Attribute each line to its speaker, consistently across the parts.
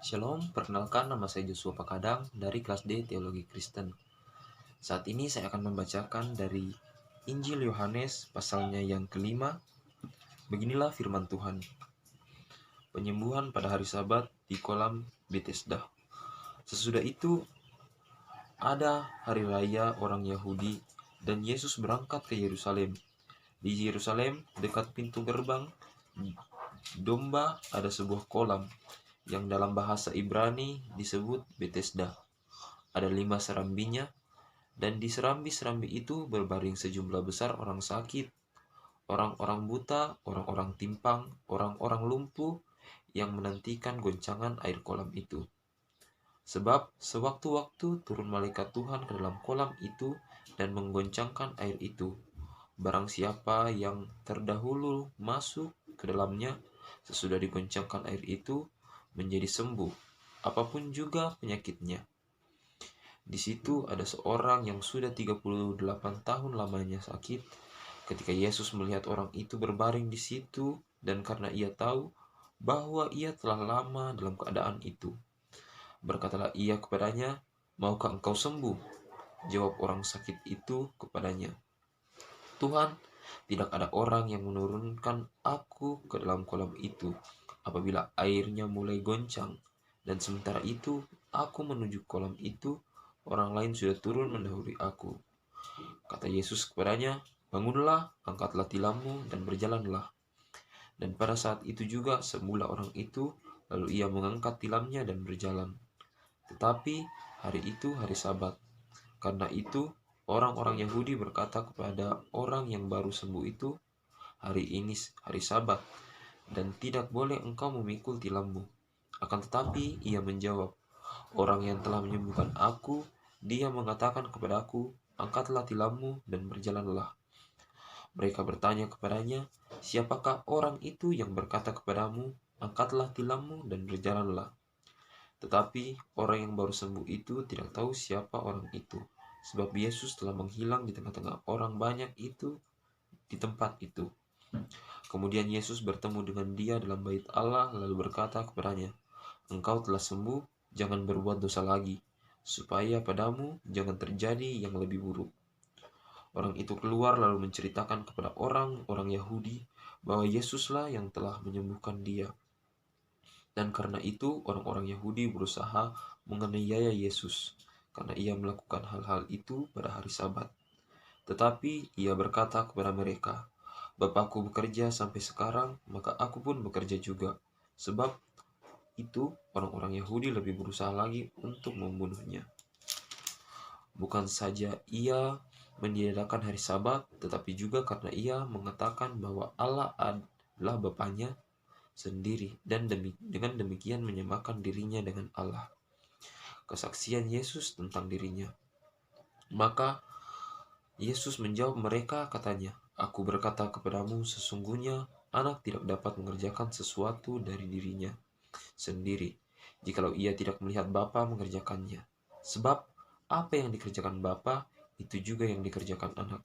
Speaker 1: Shalom, perkenalkan nama saya Joshua Pakadang dari kelas D Teologi Kristen. Saat ini saya akan membacakan dari Injil Yohanes pasalnya yang kelima. Beginilah firman Tuhan. Penyembuhan pada hari Sabat di kolam Betesda. Sesudah itu ada hari raya orang Yahudi dan Yesus berangkat ke Yerusalem. Di Yerusalem, dekat pintu gerbang domba, ada sebuah kolam yang dalam bahasa Ibrani disebut Betesda. Ada 5 serambinya, dan di serambi-serambi itu berbaring sejumlah besar orang sakit, orang-orang buta, orang-orang timpang, orang-orang lumpuh yang menantikan goncangan air kolam itu. Sebab sewaktu-waktu turun malaikat Tuhan ke dalam kolam itu dan menggoncangkan air itu. Barang siapa yang terdahulu masuk ke dalamnya sesudah digoncangkan air itu menjadi sembuh, apapun juga penyakitnya. Di situ ada seorang yang sudah 38 tahun lamanya sakit. Ketika Yesus melihat orang itu berbaring di situ, dan karena ia tahu bahwa ia telah lama dalam keadaan itu, berkatalah ia kepadanya, "Maukah engkau sembuh?" Jawab orang sakit itu kepadanya, "Tuhan, tidak ada orang yang menurunkan aku ke dalam kolam itu apabila airnya mulai goncang, dan sementara itu aku menuju kolam itu, orang lain sudah turun mendahului aku." Kata Yesus kepadanya, "Bangunlah, angkatlah tilammu dan berjalanlah." Dan pada saat itu juga sembuhlah orang itu, lalu ia mengangkat tilamnya dan berjalan. Tetapi hari itu hari Sabat. Karena itu orang-orang Yahudi berkata kepada orang yang baru sembuh itu, "Hari ini hari Sabat, dan tidak boleh engkau memikul tilammu." Akan tetapi ia menjawab, "Orang yang telah menyembuhkan aku, dia mengatakan kepadaku, angkatlah tilammu dan berjalanlah." Mereka bertanya kepadanya, "Siapakah orang itu yang berkata kepadamu, angkatlah tilammu dan berjalanlah?" Tetapi orang yang baru sembuh itu tidak tahu siapa orang itu, sebab Yesus telah menghilang di tengah-tengah orang banyak itu di tempat itu. Kemudian Yesus bertemu dengan dia dalam bait Allah, lalu berkata kepadanya, "Engkau telah sembuh, jangan berbuat dosa lagi, supaya padamu jangan terjadi yang lebih buruk." Orang itu keluar lalu menceritakan kepada orang-orang Yahudi bahwa Yesuslah yang telah menyembuhkan dia. Dan karena itu orang-orang Yahudi berusaha menganiaya Yesus, karena ia melakukan hal-hal itu pada hari Sabat. Tetapi ia berkata kepada mereka, "Bapakku bekerja sampai sekarang, maka aku pun bekerja juga." Sebab itu orang-orang Yahudi lebih berusaha lagi untuk membunuhnya. Bukan saja ia meniadakan hari Sabat, tetapi juga karena ia mengatakan bahwa Allah adalah Bapanya sendiri, dan dengan demikian menyamakan dirinya dengan Allah. Kesaksian Yesus tentang dirinya. Maka Yesus menjawab mereka, katanya, "Aku berkata kepadamu, sesungguhnya anak tidak dapat mengerjakan sesuatu dari dirinya sendiri, jikalau ia tidak melihat Bapa mengerjakannya. Sebab apa yang dikerjakan Bapa, itu juga yang dikerjakan anak.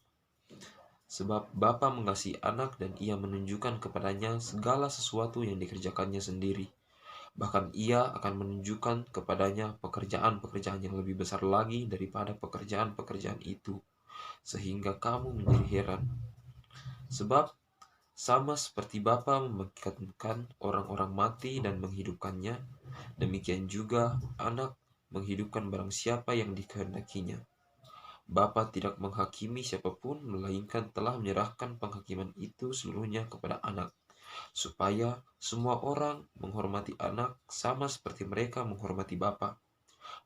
Speaker 1: Sebab Bapa mengasihi anak dan ia menunjukkan kepadanya segala sesuatu yang dikerjakannya sendiri. Bahkan ia akan menunjukkan kepadanya pekerjaan-pekerjaan yang lebih besar lagi daripada pekerjaan-pekerjaan itu, sehingga kamu menjadi heran. Sebab sama seperti Bapa membangkitkan orang-orang mati dan menghidupkannya, demikian juga anak menghidupkan barang siapa yang dikehendakinya. Bapa tidak menghakimi siapapun, melainkan telah menyerahkan penghakiman itu seluruhnya kepada anak, supaya semua orang menghormati anak sama seperti mereka menghormati Bapa.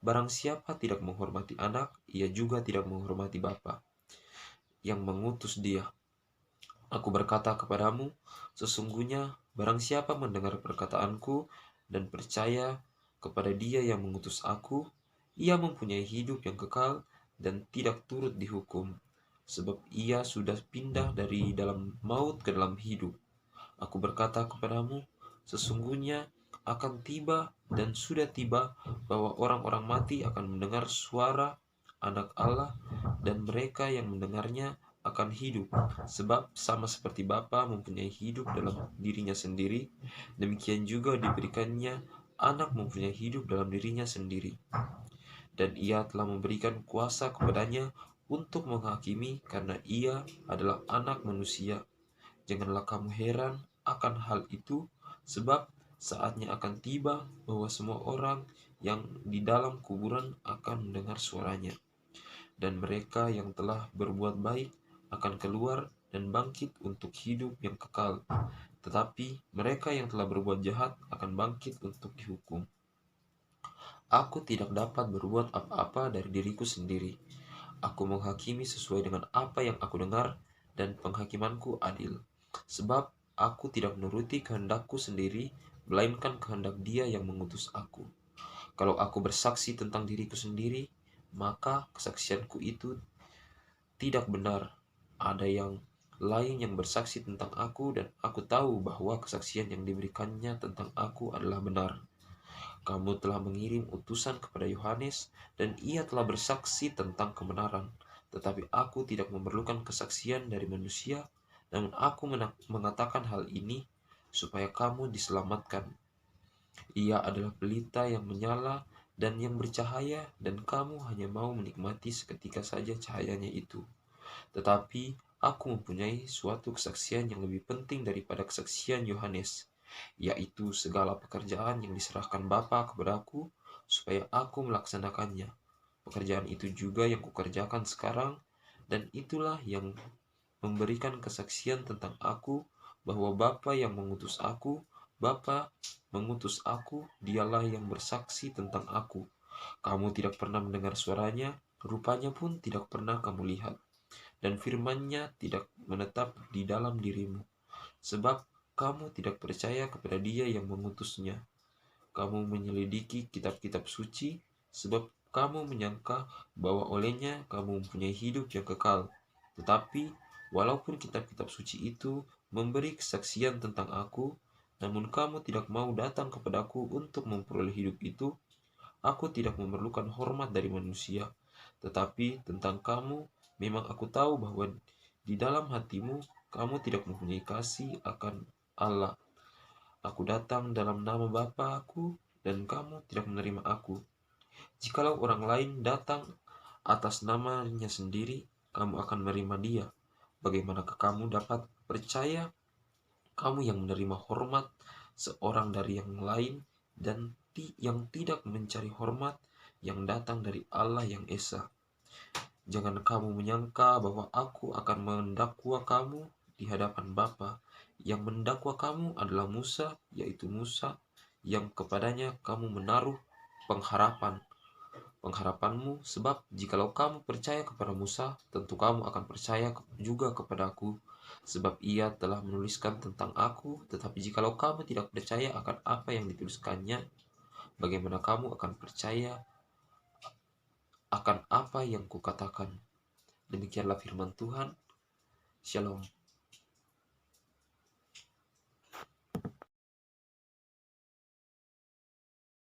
Speaker 1: Barang siapa tidak menghormati anak, ia juga tidak menghormati Bapa yang mengutus dia. Aku berkata kepadamu, sesungguhnya barang siapa mendengar perkataanku dan percaya kepada dia yang mengutus aku, ia mempunyai hidup yang kekal dan tidak turut dihukum, sebab ia sudah pindah dari dalam maut ke dalam hidup. Aku berkata kepadamu, sesungguhnya akan tiba dan sudah tiba bahwa orang-orang mati akan mendengar suara Anak Allah, dan mereka yang mendengarnya akan hidup. Sebab sama seperti Bapa mempunyai hidup dalam dirinya sendiri, demikian juga diberikannya anak mempunyai hidup dalam dirinya sendiri, dan ia telah memberikan kuasa kepadanya untuk menghakimi karena ia adalah anak manusia. Janganlah kamu heran akan hal itu, sebab saatnya akan tiba bahwa semua orang yang di dalam kuburan akan mendengar suaranya, dan mereka yang telah berbuat baik akan keluar dan bangkit untuk hidup yang kekal, tetapi mereka yang telah berbuat jahat akan bangkit untuk dihukum. Aku tidak dapat berbuat apa-apa dari diriku sendiri. Aku menghakimi sesuai dengan apa yang aku dengar, dan penghakimanku adil. Sebab aku tidak menuruti kehendakku sendiri, melainkan kehendak Dia yang mengutus aku. Kalau aku bersaksi tentang diriku sendiri, maka kesaksianku itu tidak benar. Ada yang lain yang bersaksi tentang aku, dan aku tahu bahwa kesaksian yang diberikannya tentang aku adalah benar. Kamu telah mengirim utusan kepada Yohanes, dan ia telah bersaksi tentang kebenaran. Tetapi aku tidak memerlukan kesaksian dari manusia, namun aku mengatakan hal ini supaya kamu diselamatkan. Ia adalah pelita yang menyala dan yang bercahaya, dan kamu hanya mau menikmati seketika saja cahayanya itu. Tetapi aku mempunyai suatu kesaksian yang lebih penting daripada kesaksian Yohanes, yaitu segala pekerjaan yang diserahkan Bapa kepadaku supaya aku melaksanakannya. Pekerjaan itu juga yang kukerjakan sekarang, dan itulah yang memberikan kesaksian tentang aku bahwa Bapa mengutus aku, dialah yang bersaksi tentang aku. Kamu tidak pernah mendengar suaranya, rupanya pun tidak pernah kamu lihat, dan firman-Nya tidak menetap di dalam dirimu, sebab kamu tidak percaya kepada Dia yang mengutusnya. Kamu menyelidiki kitab-kitab suci, sebab kamu menyangka bahwa olehnya kamu mempunyai hidup yang kekal. Tetapi, walaupun kitab-kitab suci itu memberi kesaksian tentang aku, namun kamu tidak mau datang kepadaku untuk memperoleh hidup itu, aku tidak memerlukan hormat dari manusia. Tetapi tentang kamu, memang aku tahu bahwa di dalam hatimu kamu tidak mempunyai kasih akan Allah. Aku datang dalam nama Bapa-Ku, dan kamu tidak menerima aku. Jikalau orang lain datang atas namanya sendiri, kamu akan menerima dia. Bagaimanakah kamu dapat percaya, kamu yang menerima hormat seorang dari yang lain, dan yang tidak mencari hormat yang datang dari Allah yang Esa? Jangan kamu menyangka bahwa aku akan mendakwa kamu di hadapan Bapa. Yang mendakwa kamu adalah Musa, yaitu Musa yang kepadanya kamu menaruh pengharapanmu, sebab jikalau kamu percaya kepada Musa, tentu kamu akan percaya juga kepadaku, sebab ia telah menuliskan tentang aku. Tetapi jikalau kamu tidak percaya akan apa yang dituliskannya, bagaimana kamu akan percaya akan apa yang kukatakan? Demikianlah firman Tuhan. Shalom.